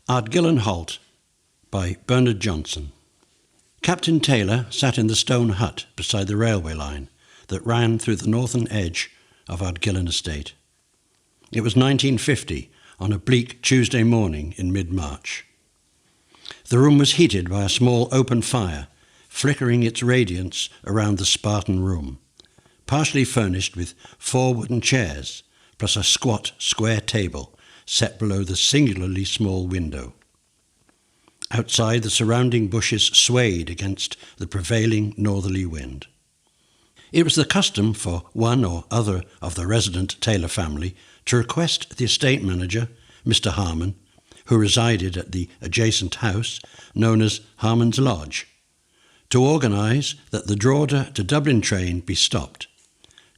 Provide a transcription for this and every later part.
Ardgillan Halt by Bernard Johnson. Captain Taylor sat in the stone hut beside the railway line that ran through the northern edge of Ardgillan estate. It was 1950, on a bleak Tuesday morning in mid-March. The room was heated by a small open fire, flickering its radiance around the Spartan room, partially furnished with 4 wooden chairs, plus a squat, square table set below the singularly small window. Outside, the surrounding bushes swayed against the prevailing northerly wind. It was the custom for one or other of the resident Taylor family to request the estate manager, Mr. Harman, who resided at the adjacent house known as Harman's Lodge, to organise that the Drogheda to Dublin train be stopped,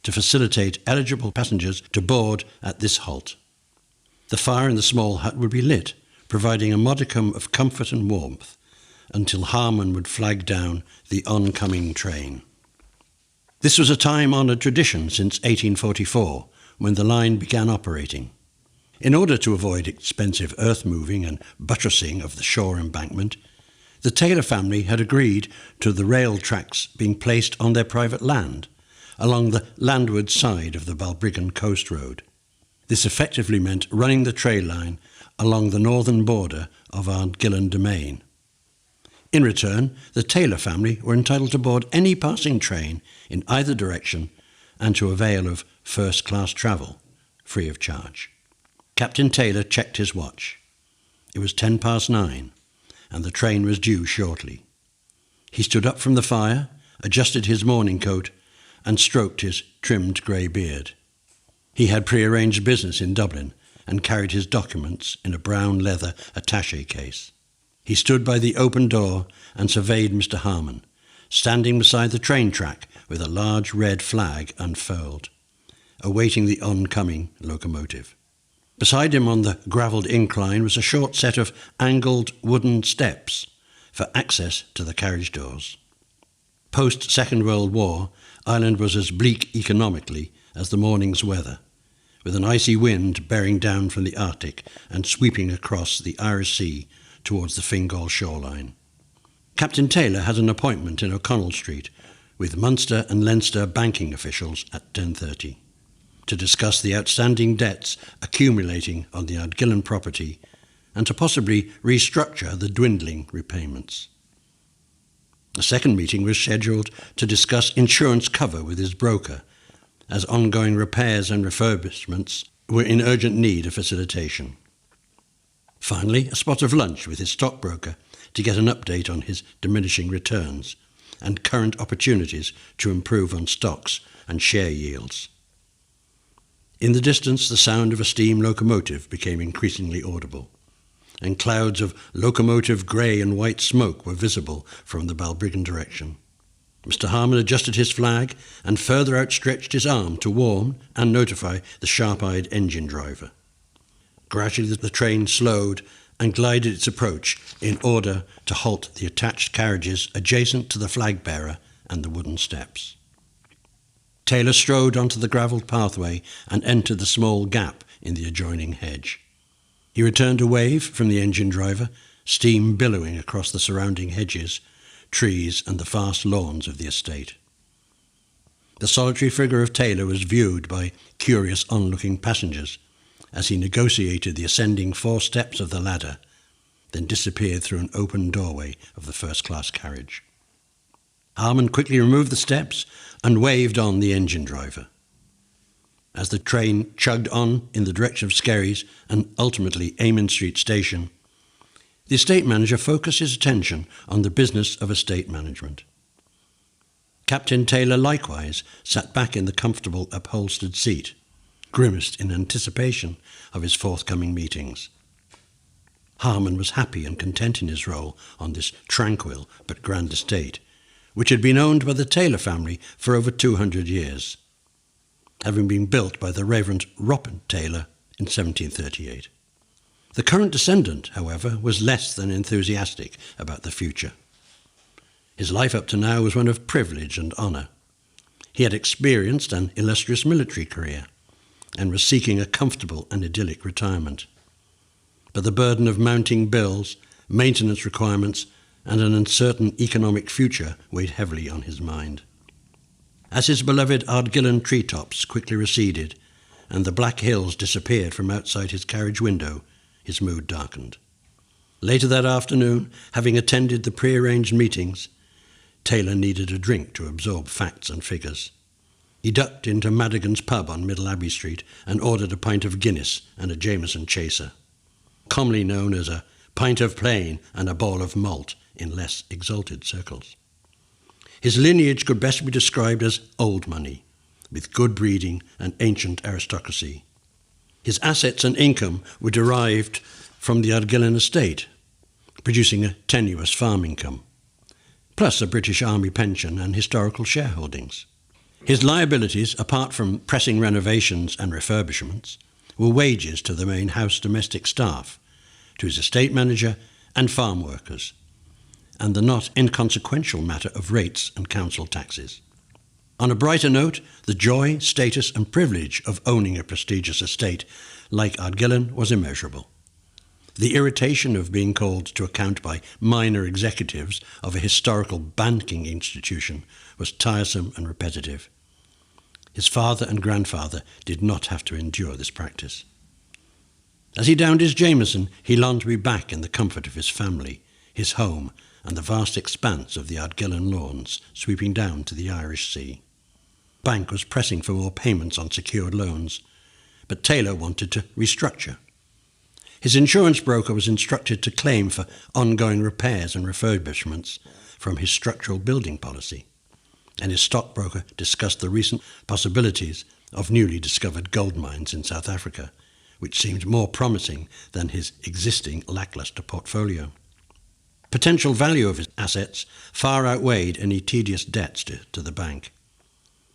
to facilitate eligible passengers to board at this halt. The fire in the small hut would be lit, providing a modicum of comfort and warmth, until Harman would flag down the oncoming train. This was a time-honoured tradition since 1844, when the line began operating. In order to avoid expensive earth-moving and buttressing of the shore embankment, the Taylor family had agreed to the rail tracks being placed on their private land, along the landward side of the Balbriggan coast road. This effectively meant running the trail line along the northern border of Ardgillan domain. In return, the Taylor family were entitled to board any passing train in either direction and to avail of first-class travel, free of charge. Captain Taylor checked his watch. It was 9:10, and the train was due shortly. He stood up from the fire, adjusted his morning coat, and stroked his trimmed grey beard. He had prearranged business in Dublin and carried his documents in a brown leather attaché case. He stood by the open door and surveyed Mr. Harman, standing beside the train track with a large red flag unfurled, awaiting the oncoming locomotive. Beside him on the gravelled incline was a short set of angled wooden steps for access to the carriage doors. Post-Second World War, Ireland was as bleak economically as the morning's weather, with an icy wind bearing down from the Arctic and sweeping across the Irish Sea towards the Fingal shoreline. Captain Taylor had an appointment in O'Connell Street with Munster and Leinster banking officials at 10:30 to discuss the outstanding debts accumulating on the Ardgillan property and to possibly restructure the dwindling repayments. A second meeting was scheduled to discuss insurance cover with his broker, as ongoing repairs and refurbishments were in urgent need of facilitation. Finally, a spot of lunch with his stockbroker to get an update on his diminishing returns and current opportunities to improve on stocks and share yields. In the distance, the sound of a steam locomotive became increasingly audible, and clouds of locomotive grey and white smoke were visible from the Balbriggan direction. Mr. Harman adjusted his flag and further outstretched his arm to warn and notify the sharp-eyed engine driver. Gradually the train slowed and glided its approach in order to halt the attached carriages adjacent to the flag-bearer and the wooden steps. Taylor strode onto the gravelled pathway and entered the small gap in the adjoining hedge. He returned a wave from the engine driver, steam billowing across the surrounding hedges, trees and the vast lawns of the estate. The solitary figure of Taylor was viewed by curious onlooking passengers as he negotiated the ascending 4 steps of the ladder, then disappeared through an open doorway of the first-class carriage. Harman quickly removed the steps and waved on the engine driver. As the train chugged on in the direction of Skerries and ultimately Eamon Street Station, the estate manager focused his attention on the business of estate management. Captain Taylor likewise sat back in the comfortable upholstered seat, grimaced in anticipation of his forthcoming meetings. Harman was happy and content in his role on this tranquil but grand estate, which had been owned by the Taylor family for over 200 years, having been built by the Reverend Robert Taylor in 1738. The current descendant, however, was less than enthusiastic about the future. His life up to now was one of privilege and honour. He had experienced an illustrious military career and was seeking a comfortable and idyllic retirement. but the burden of mounting bills, maintenance requirements, and an uncertain economic future weighed heavily on his mind. As his beloved Ardgillan treetops quickly receded and the black hills disappeared from outside his carriage window, his mood darkened. Later that afternoon, having attended the pre-arranged meetings, Taylor needed a drink to absorb facts and figures. He ducked into Madigan's pub on Middle Abbey Street and ordered a pint of Guinness and a Jameson chaser, commonly known as a pint of plain and a ball of malt in less exalted circles. His lineage could best be described as old money, with good breeding and ancient aristocracy. His assets and income were derived from the Ardgillan estate, producing a tenuous farm income, plus a British Army pension and historical shareholdings. His liabilities, apart from pressing renovations and refurbishments, were wages to the main house domestic staff, to his estate manager and farm workers, and the not inconsequential matter of rates and council taxes. On a brighter note, the joy, status and privilege of owning a prestigious estate like Ardgillan was immeasurable. The irritation of being called to account by minor executives of a historical banking institution was tiresome and repetitive. His father and grandfather did not have to endure this practice. As he downed his Jameson, he longed to be back in the comfort of his family, his home, and the vast expanse of the Ardgillan lawns sweeping down to the Irish Sea. The bank was pressing for more payments on secured loans, but Taylor wanted to restructure. His insurance broker was instructed to claim for ongoing repairs and refurbishments from his structural building policy, and his stockbroker discussed the recent possibilities of newly discovered gold mines in South Africa, which seemed more promising than his existing lackluster portfolio. Potential value of his assets far outweighed any tedious debts to the bank.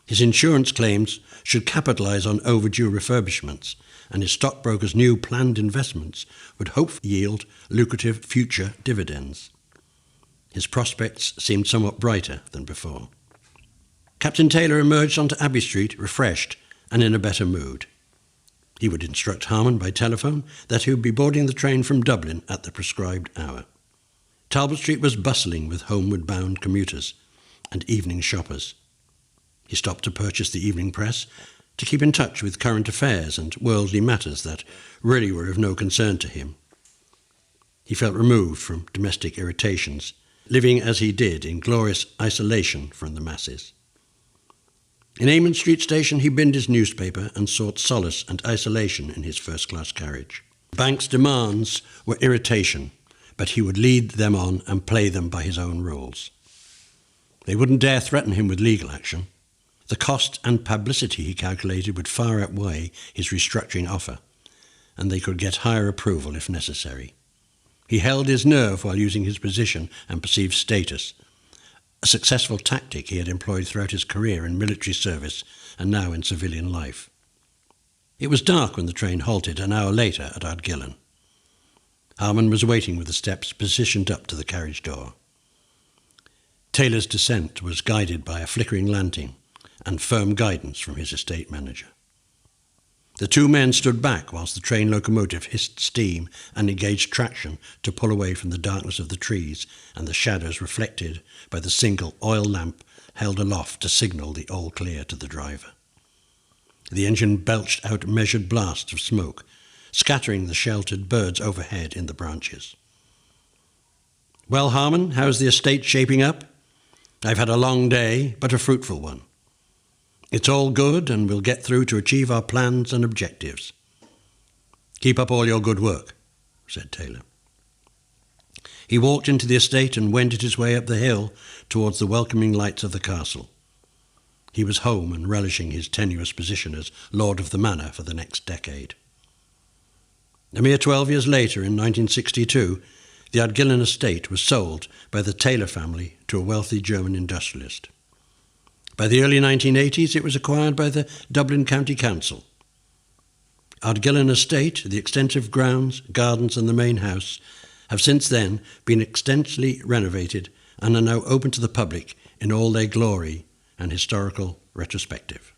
His insurance claims should capitalize on overdue refurbishments, and his stockbroker's new planned investments would hopefully yield lucrative future dividends. His prospects seemed somewhat brighter than before. Captain Taylor emerged onto Abbey Street refreshed and in a better mood. He would instruct Harman by telephone that he would be boarding the train from Dublin at the prescribed hour. Talbot Street was bustling with homeward-bound commuters and evening shoppers. He stopped to purchase the evening press, to keep in touch with current affairs and worldly matters that really were of no concern to him. He felt removed from domestic irritations, living as he did in glorious isolation from the masses. In Amon Street Station, he binned his newspaper and sought solace and isolation in his first-class carriage. The bank's demands were irritation, but he would lead them on and play them by his own rules. They wouldn't dare threaten him with legal action. The cost and publicity he calculated would far outweigh his restructuring offer, and they could get higher approval if necessary. He held his nerve while using his position and perceived status, a successful tactic he had employed throughout his career in military service and now in civilian life. It was dark when the train halted an hour later at Ardgillan. Harman was waiting with the steps positioned up to the carriage door. Taylor's descent was guided by a flickering lantern and firm guidance from his estate manager. The two men stood back whilst the train locomotive hissed steam and engaged traction to pull away from the darkness of the trees and the shadows reflected by the single oil lamp held aloft to signal the all clear to the driver. The engine belched out measured blasts of smoke, scattering the sheltered birds overhead in the branches. "Well, Harman, how's the estate shaping up? I've had a long day, but a fruitful one. It's all good, and we'll get through to achieve our plans and objectives." "Keep up all your good work," said Taylor. He walked into the estate and wended his way up the hill towards the welcoming lights of the castle. He was home and relishing his tenuous position as Lord of the Manor for the next decade. A mere 12 years later, in 1962, the Ardgillan estate was sold by the Taylor family to a wealthy German industrialist. By the early 1980s, it was acquired by the Dublin County Council. Ardgillan Estate, the extensive grounds, gardens and the main house have since then been extensively renovated and are now open to the public in all their glory and historical retrospective.